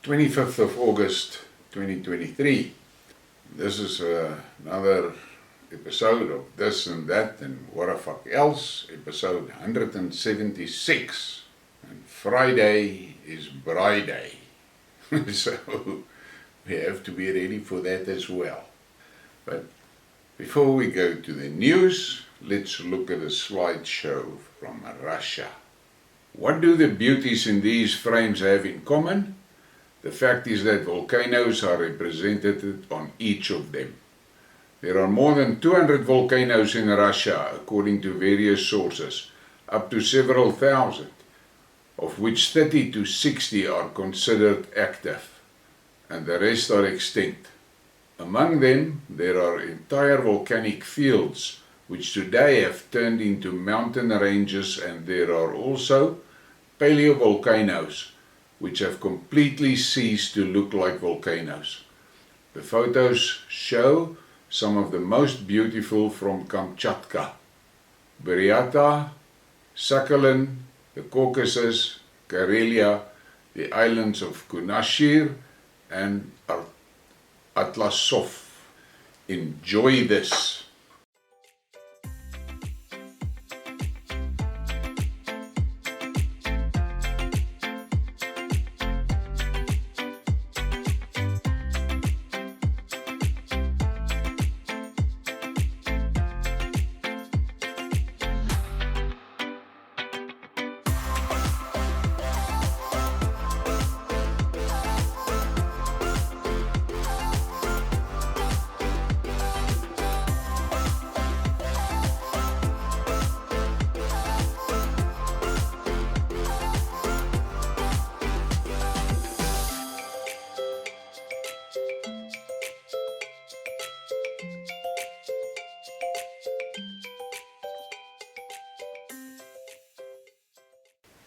25th of August 2023. This is another episode of This and That and What the Fuck Else, episode 176. And Friday is Braai Day, so we have to be ready for that as well. But before we go to the news, let's look at a slideshow from Russia. What do the beauties in these frames have in common? The fact is that volcanoes are represented on each of them. There are more than 200 volcanoes in Russia, according to various sources, up to several thousand, of which 30 to 60 are considered active, and the rest are extinct. Among them, there are entire volcanic fields, which today have turned into mountain ranges, and there are also paleovolcanoes, which have completely ceased to look like volcanoes. The photos show some of the most beautiful from Kamchatka, Briekmerke, Sakhalin, the Caucasus, Karelia, the islands of Kunashir, and Atlasov. Enjoy this.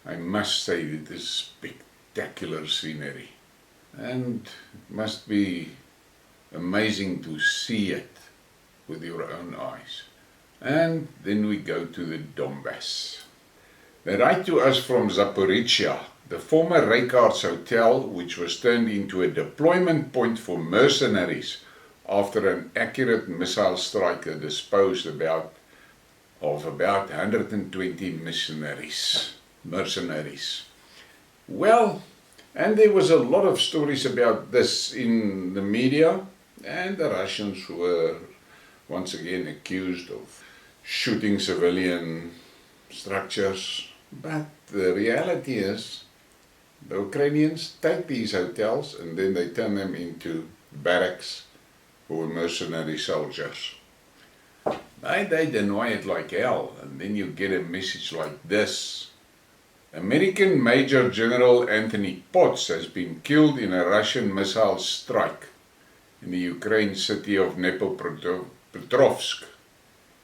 I must say it is spectacular scenery, and it must be amazing to see it with your own eyes. And then we go to the Donbass. They write to us from Zaporizhia, the former Rhetoric hotel, which was turned into a deployment point for mercenaries after an accurate missile strike disposed of about 120 mercenaries. Well, and there was a lot of stories about this in the media, and the Russians were once again accused of shooting civilian structures. But the reality is, the Ukrainians take these hotels and then they turn them into barracks for mercenary soldiers. They deny it like hell, and then you get a message like this. American Major General Anthony Potts has been killed in a Russian missile strike in the Ukraine city of Dnipropetrovsk.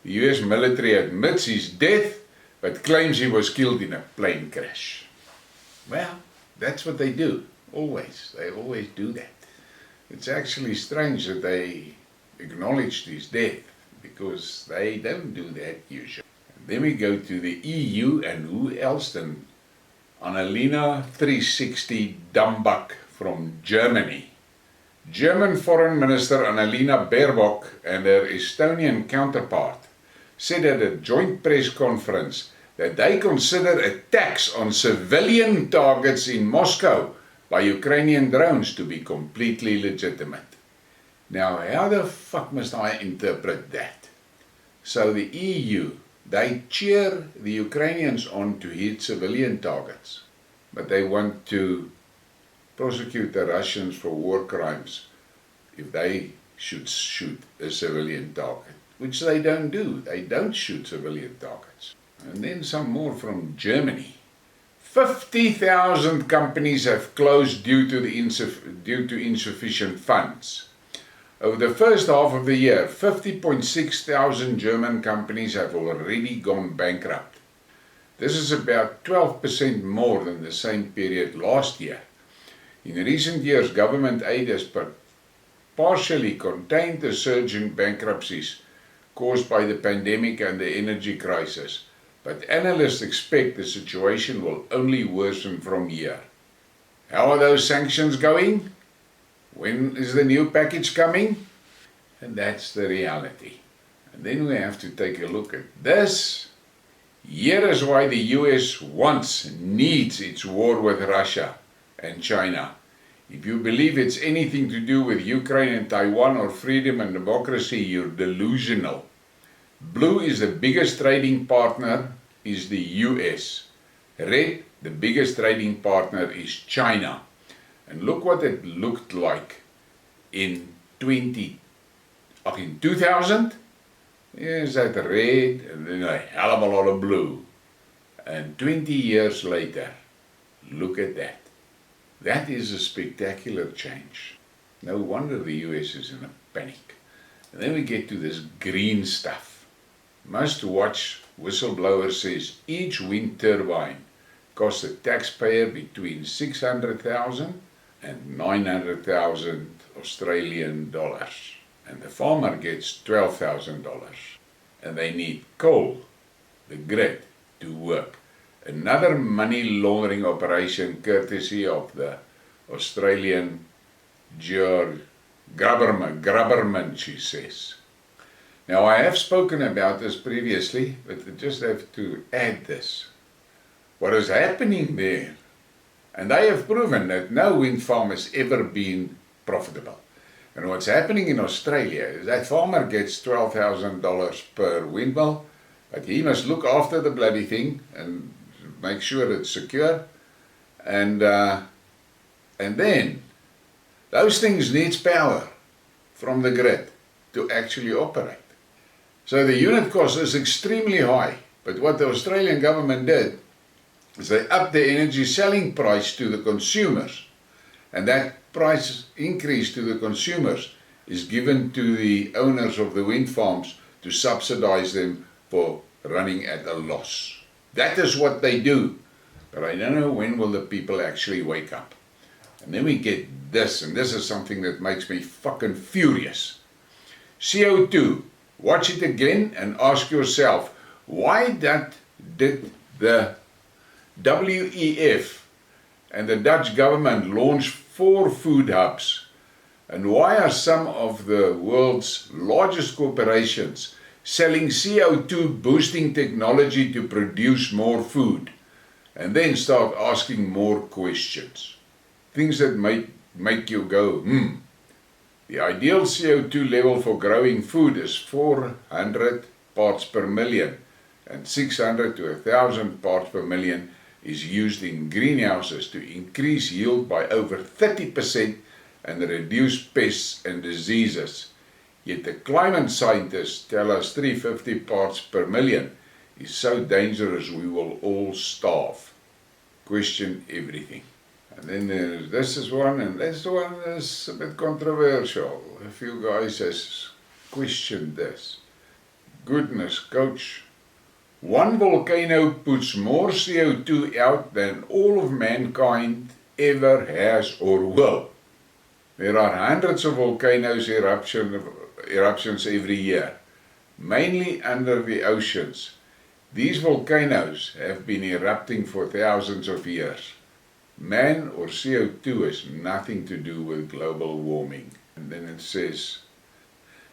The US military admits his death, but claims he was killed in a plane crash. Well, that's what they do, always. They always do that. It's actually strange that they acknowledged his death, because they don't do that usually. And then we go to the EU, and who else than Annalena 360 Dambak from Germany. German Foreign Minister Annalena Baerbock and her Estonian counterpart said at a joint press conference that they consider attacks on civilian targets in Moscow by Ukrainian drones to be completely legitimate. Now, how the fuck must I interpret that? So the EU, they cheer the Ukrainians on to hit civilian targets, but they want to prosecute the Russians for war crimes if they should shoot a civilian target, which they don't do. They don't shoot civilian targets. And then some more from Germany. 50,000 companies have closed due to insufficient funds. Over the first half of the year, 50.6 thousand German companies have already gone bankrupt. This is about 12% more than the same period last year. In recent years, government aid has partially contained the surge in bankruptcies caused by the pandemic and the energy crisis, but analysts expect the situation will only worsen from here. How are those sanctions going? When is the new package coming? And that's the reality. And then we have to take a look at this. Here is why the US needs its war with Russia and China. If you believe it's anything to do with Ukraine and Taiwan or freedom and democracy, you're delusional. Blue is the biggest trading partner, is the US. Red, the biggest trading partner, is China. And look what it looked like in 2000. Is that red and then a hell of a lot of blue. And 20 years later, look at that. That is a spectacular change. No wonder the US is in a panic. And then we get to this green stuff. Must watch whistleblower says each wind turbine costs the taxpayer between 600,000 and 900,000 Australian dollars. And the farmer gets $12,000. And they need coal, the grid, to work. Another money laundering operation courtesy of the Australian Grubberman, she says. Now I have spoken about this previously, but I just have to add this. What is happening there, and they have proven that no wind farm has ever been profitable. And what's happening in Australia is that farmer gets $12,000 per windmill, but he must look after the bloody thing and make sure it's secure. And then those things needs power from the grid to actually operate. So the unit cost is extremely high. But what the Australian government did is they upped the energy selling price to the consumers. And that price increase to the consumers is given to the owners of the wind farms to subsidize them for running at a loss. That is what they do. But I don't know when will the people actually wake up. And then we get this, and this is something that makes me fucking furious. CO2. Watch it again and ask yourself, why did the WEF and the Dutch government launch 4 food hubs? And why are some of the world's largest corporations selling CO2 boosting technology to produce more food? And then start asking more questions. Things that make you go, The ideal CO2 level for growing food is 400 parts per million, and 600 to 1,000 parts per million is used in greenhouses to increase yield by over 30% and reduce pests and diseases. Yet the climate scientists tell us 350 parts per million is so dangerous we will all starve. Question everything. And then this is one, and this one is a bit controversial. A few guys has questioned this. Goodness, coach. One volcano puts more CO2 out than all of mankind ever has or will. There are hundreds of volcanoes eruptions every year, mainly under the oceans. These volcanoes have been erupting for thousands of years. Man or CO2 has nothing to do with global warming. And then it says,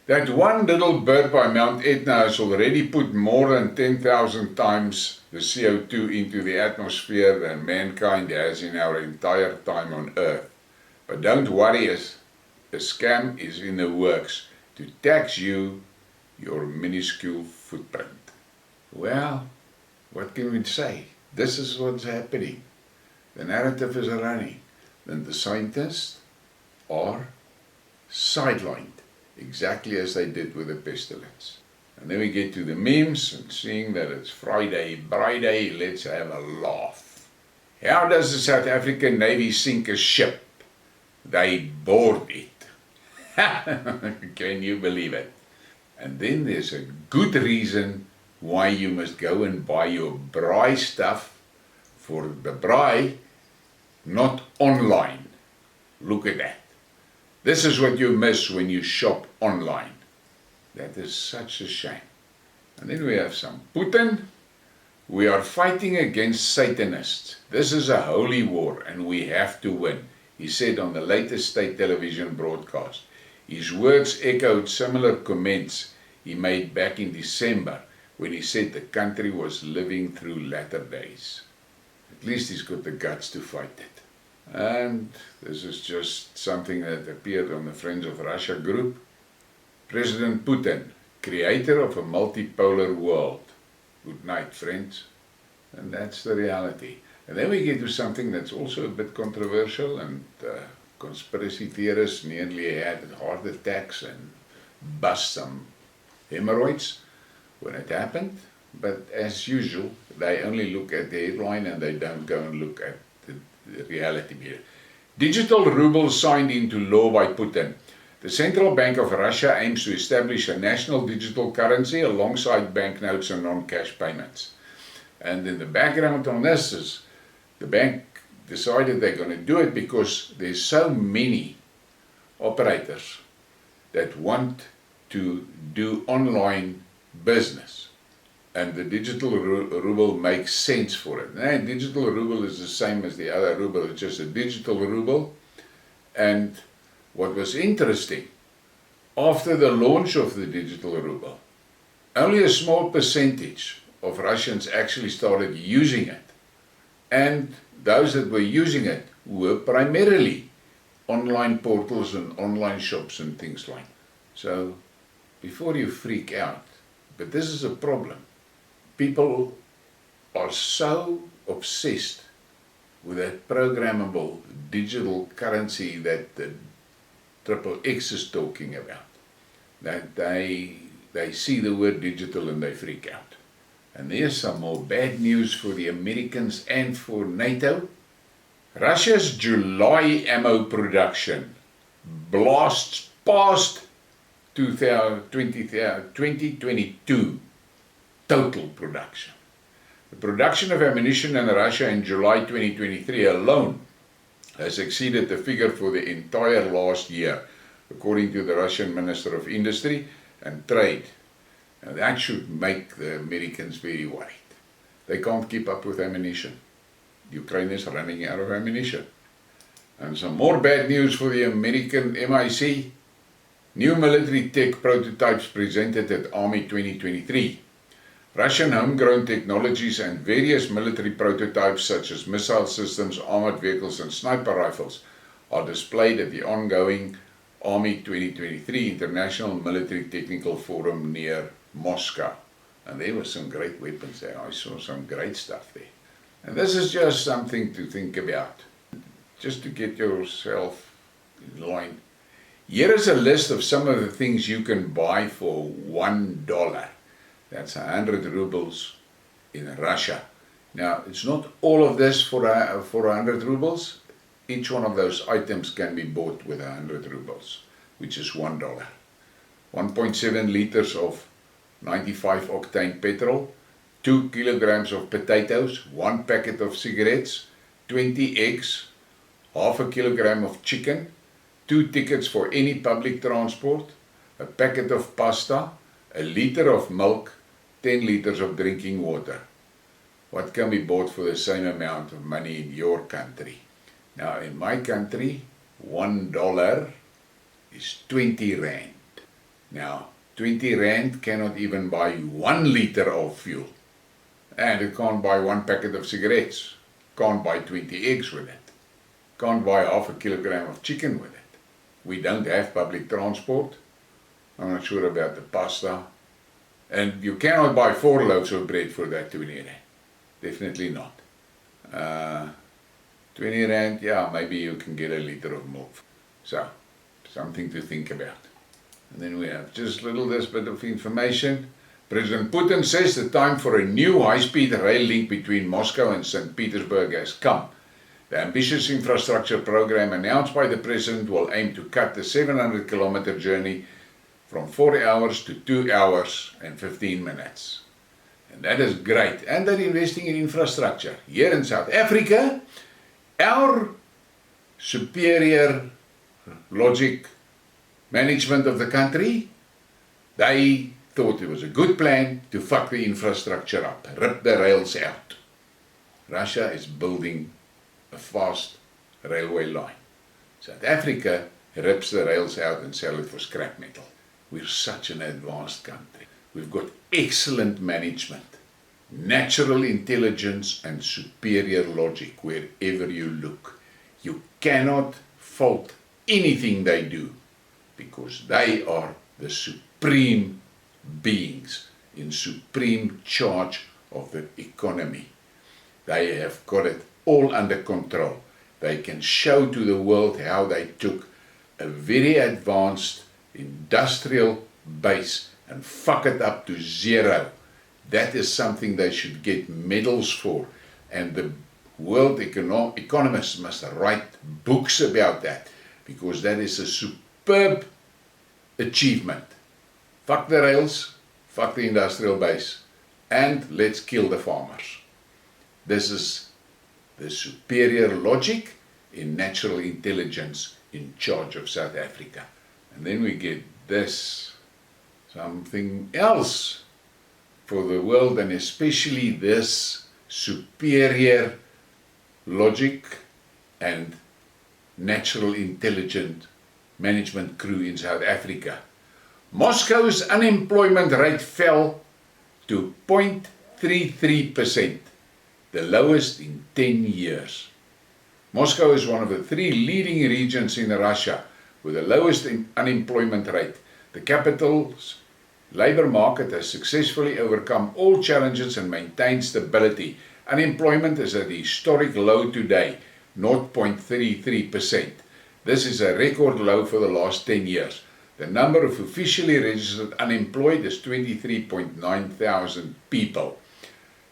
that one little bird by Mount Etna has already put more than 10,000 times the CO2 into the atmosphere than mankind has in our entire time on Earth. But don't worry, a scam is in the works to tax you your minuscule footprint. Well, what can we say? This is what's happening. The narrative is running. Then the scientists are sidelined, exactly as they did with the pestilence. And then we get to the memes and seeing that it's Friday, Braai Day, let's have a laugh. How does the South African Navy sink a ship? They board it. Can you believe it? And then there's a good reason why you must go and buy your Braai stuff for the Braai, not online. Look at that. This is what you miss when you shop online. That is such a shame. And then we have some Putin. We are fighting against Satanists. This is a holy war and we have to win, he said on the latest state television broadcast. His words echoed similar comments he made back in December when he said the country was living through latter days. At least he's got the guts to fight it. And this is just something that appeared on the Friends of Russia group. President Putin, creator of a multipolar world. Good night, friends. And that's the reality. And then we get to something that's also a bit controversial, and conspiracy theorists nearly had heart attacks and bust some hemorrhoids when it happened. But as usual, they only look at the headline and they don't go and look at the reality here. Digital ruble signed into law by Putin. The Central Bank of Russia aims to establish a national digital currency alongside banknotes and non-cash payments. And in the background on this is the bank decided they're going to do it because there's so many operators that want to do online business. And the digital ruble makes sense for it. Now, digital ruble is the same as the other ruble, it's just a digital ruble. And what was interesting, after the launch of the digital ruble, only a small percentage of Russians actually started using it. And those that were using it were primarily online portals and online shops and things like that. So, before you freak out, but this is a problem. People are so obsessed with that programmable digital currency that the XXX is talking about, that they see the word digital and they freak out. And there's some more bad news for the Americans and for NATO. Russia's July ammo production blasts past 2022 total production. The production of ammunition in Russia in July 2023 alone has exceeded the figure for the entire last year, according to the Russian Minister of Industry and Trade. And that should make the Americans very worried. They can't keep up with ammunition. Ukraine is running out of ammunition. And some more bad news for the American MIC. New military tech prototypes presented at Army 2023. Russian homegrown technologies and various military prototypes such as missile systems, armored vehicles and sniper rifles are displayed at the ongoing Army 2023 International Military Technical Forum near Moscow. And there were some great weapons there. I saw some great stuff there. And this is just something to think about, just to get yourself in line. Here is a list of some of the things you can buy for $1. That's 100 rubles in Russia. Now, it's not all of this for 100 rubles. Each one of those items can be bought with 100 rubles, which is $1. 1.7 liters of 95 octane petrol, 2 kilograms of potatoes, 1 packet of cigarettes, 20 eggs, half a kilogram of chicken, 2 tickets for any public transport, a packet of pasta, a liter of milk, 10 liters of drinking water. What can be bought for the same amount of money in your country? Now, in my country, $1 is 20 rand. Now, 20 rand cannot even buy 1 liter of fuel. And it can't buy 1 packet of cigarettes. Can't buy 20 eggs with it. Can't buy half a kilogram of chicken with it. We don't have public transport. I'm not sure about the pasta. And you cannot buy 4 loaves of bread for that 20 rand. Definitely not. 20 rand, yeah, maybe you can get a liter of milk. So, something to think about. And then we have just this bit of information. President Putin says the time for a new high-speed rail link between Moscow and St. Petersburg has come. The ambitious infrastructure program announced by the president will aim to cut the 700-kilometer journey from 4 hours to 2 hours and 15 minutes. And that is great. And they're investing in infrastructure. Here in South Africa, our superior logic management of the country, they thought it was a good plan to fuck the infrastructure up, rip the rails out. Russia is building a fast railway line. South Africa rips the rails out and sells it for scrap metal. We're such an advanced country. We've got excellent management, natural intelligence and superior logic wherever you look. You cannot fault anything they do because they are the supreme beings in supreme charge of the economy. They have got it all under control. They can show to the world how they took a very advanced industrial base and fuck it up to zero. That is something they should get medals for, and the world economists must write books about that, because that is a superb achievement. Fuck the rails, fuck the industrial base, and let's kill the farmers. This is the superior logic in natural intelligence in charge of South Africa. And then we get this, something else for the world, and especially this superior logic and natural intelligent management crew in South Africa. Moscow's unemployment rate fell to 0.33%, the lowest in 10 years. Moscow is one of the 3 leading regions in Russia with the lowest unemployment rate. The capital's labor market has successfully overcome all challenges and maintained stability. Unemployment is at a historic low today, 0.33%. This is a record low for the last 10 years. The number of officially registered unemployed is 23.9 thousand people.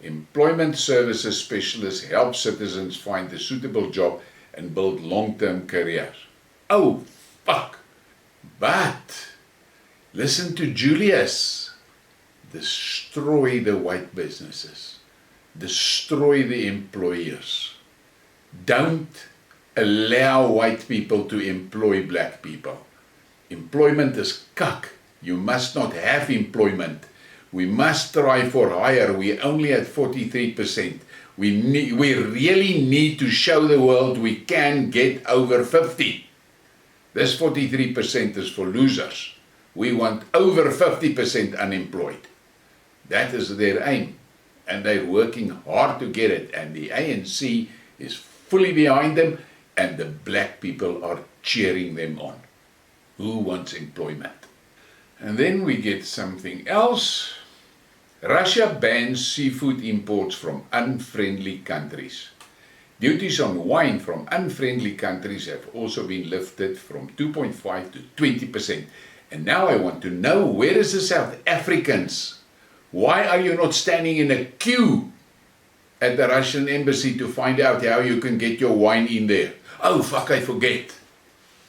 Employment services specialists help citizens find a suitable job and build long-term careers. Oh, fuck! But listen to Julius. Destroy the white businesses. Destroy the employers. Don't allow white people to employ black people. Employment is cuck. You must not have employment. We must strive for higher. We're only at 43%. We really need to show the world we can get over 50. This 43% is for losers. We want over 50% unemployed. That is their aim. And they're working hard to get it. And the ANC is fully behind them. And the black people are cheering them on. Who wants employment? And then we get something else. Russia bans seafood imports from unfriendly countries. Duties on wine from unfriendly countries have also been lifted from 2.5 to 20%. And now I want to know, where is the South Africans? Why are you not standing in a queue at the Russian embassy to find out how you can get your wine in there? Oh, fuck, I forget.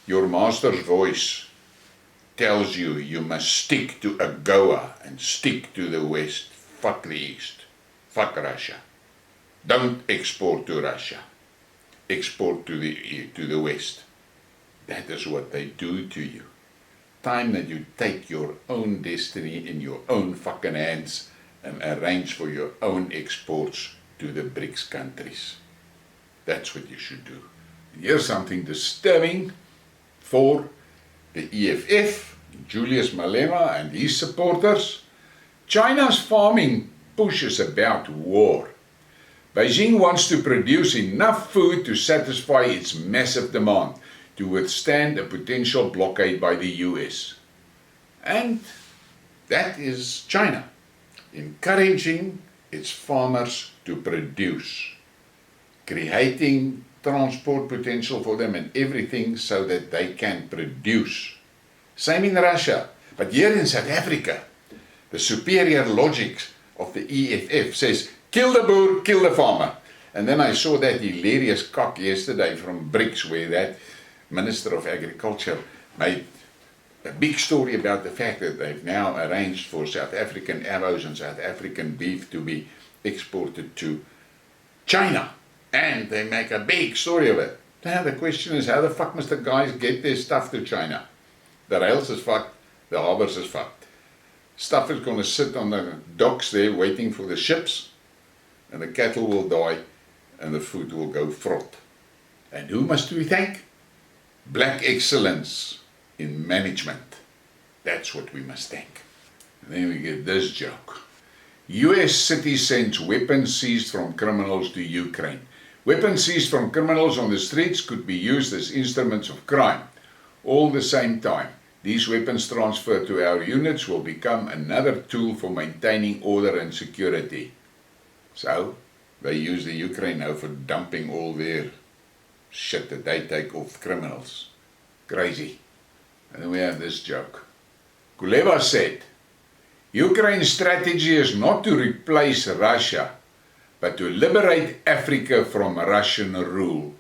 Your master's voice tells you you must stick to AGOA and stick to the West. Fuck the East. Fuck Russia. Don't export to Russia. Export to the West. That is what they do to you. Time that you take your own destiny in your own fucking hands and arrange for your own exports to the BRICS countries. That's what you should do. And here's something disturbing for the EFF, Julius Malema and his supporters. China's farming push is about war. Beijing wants to produce enough food to satisfy its massive demand to withstand a potential blockade by the US. And that is China, encouraging its farmers to produce, creating transport potential for them and everything so that they can produce. Same in Russia, but here in South Africa, the superior logic of the EFF says, kill the boer, kill the farmer. And then I saw that hilarious cock yesterday from BRICS where that Minister of Agriculture made a big story about the fact that they've now arranged for South African arrows and South African beef to be exported to China. And they make a big story of it. Now the question is, how the fuck must the guys get their stuff to China? The rails is fucked, the harbors is fucked. Stuff is going to sit on the docks there waiting for the ships, and the cattle will die and the food will go fraught. And who must we thank? Black excellence in management. That's what we must thank. And then we get this joke. US city sends weapons seized from criminals to Ukraine. Weapons seized from criminals on the streets could be used as instruments of crime. All the same time, these weapons transferred to our units will become another tool for maintaining order and security. So, they use the Ukraine now for dumping all their shit that they take off criminals. Crazy. And then we have this joke. Kuleba said, Ukraine's strategy is not to replace Russia, but to liberate Africa from Russian rule.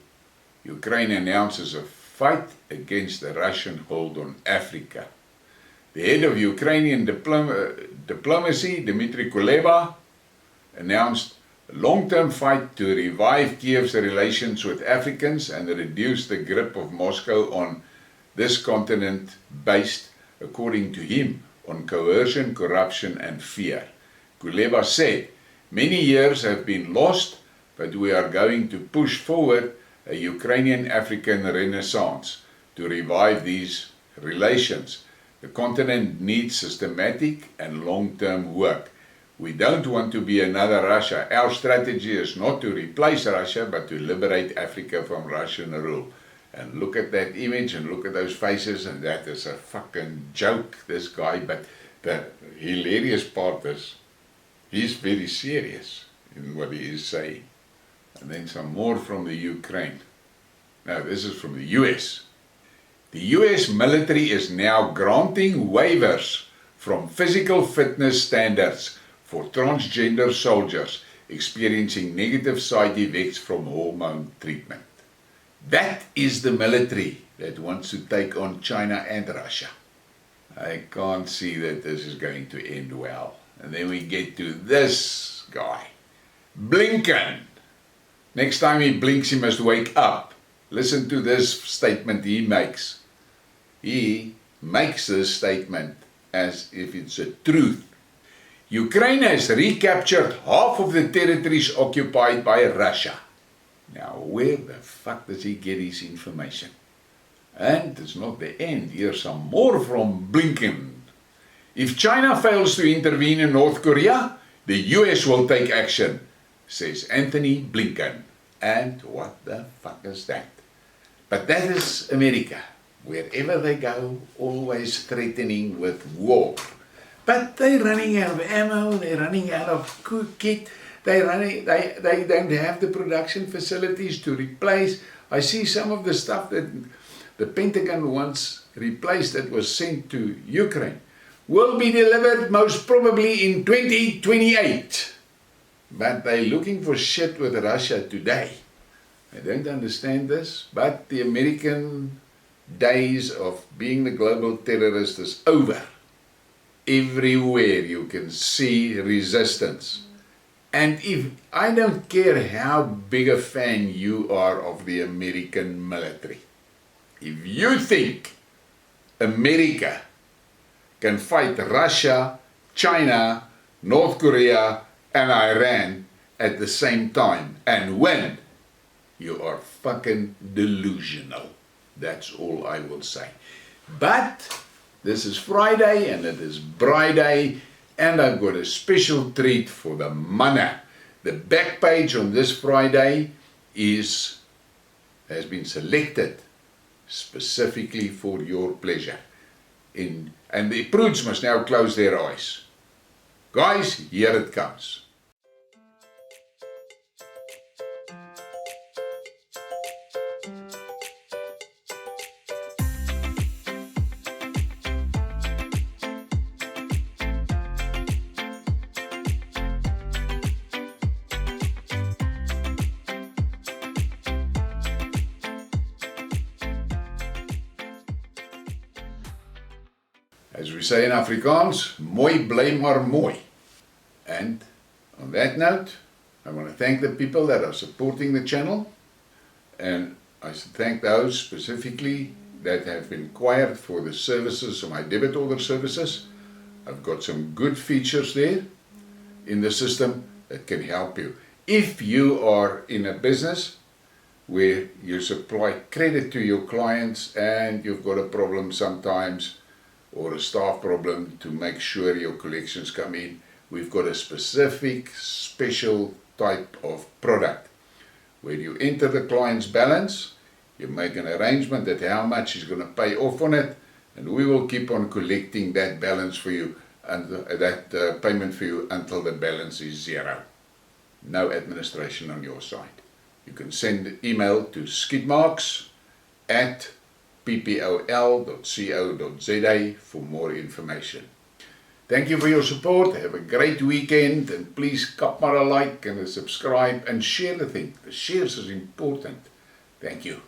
Ukraine announces a fight against the Russian hold on Africa. The head of Ukrainian diplomacy, Dmitry Kuleba, announced a long-term fight to revive Kiev's relations with Africans and reduce the grip of Moscow on this continent based, according to him, on coercion, corruption and fear. Kuleba said, many years have been lost, but we are going to push forward a Ukrainian-African renaissance to revive these relations. The continent needs systematic and long-term work. We don't want to be another Russia. Our strategy is not to replace Russia, but to liberate Africa from Russian rule. And look at that image and look at those faces, and that is a fucking joke, this guy. But the hilarious part is, he's very serious in what he is saying. And then some more from the Ukraine. Now this is from the US. The US military is now granting waivers from physical fitness standards for transgender soldiers experiencing negative side effects from hormone treatment. That is the military that wants to take on China and Russia. I can't see that this is going to end well. And then we get to this guy, Blinken. Next time he blinks, he must wake up. Listen to this statement he makes. He makes this statement as if it's a truth. Ukraine has recaptured half of the territories occupied by Russia. Now, where the fuck does he get his information? And it's not the end. Here's some more from Blinken. If China fails to intervene in North Korea, the US will take action, says Anthony Blinken. And what the fuck is that? But that is America. Wherever they go, always threatening with war. But they're running out of ammo, they're running out of kit, they don't have the production facilities to replace. I see some of the stuff that the Pentagon wants replaced that was sent to Ukraine will be delivered most probably in 2028. But they're looking for shit with Russia today. I don't understand this, but the American days of being the global terrorist is over. Everywhere you can see resistance. And if I don't care how big a fan you are of the American military, if you think America can fight Russia, China, North Korea and Iran at the same time and win, you are fucking delusional. That's all I will say. But this is Friday and it is Braai Day, and I've got a special treat for the manna. The back page on this Friday has been selected specifically for your pleasure. And the prudes must now close their eyes. Guys, here it comes. As we say in Afrikaans, mooi bly maar mooi. And on that note, I want to thank the people that are supporting the channel, and I should thank those specifically that have inquired for the services of my debit order services. I've got some good features there in the system that can help you. If you are in a business where you supply credit to your clients and you've got a problem sometimes, or a staff problem to make sure your collections come in, we've got a specific special type of product where you enter the client's balance, you make an arrangement that how much he's going to pay off on it, and we will keep on collecting that balance for you, and that payment for you until the balance is zero. No administration on your side. You can send email to skidmarks@ppol.co.za for more information. Thank you for your support. Have a great weekend, and please kap maar a like and a subscribe and share the thing. The shares is important. Thank you.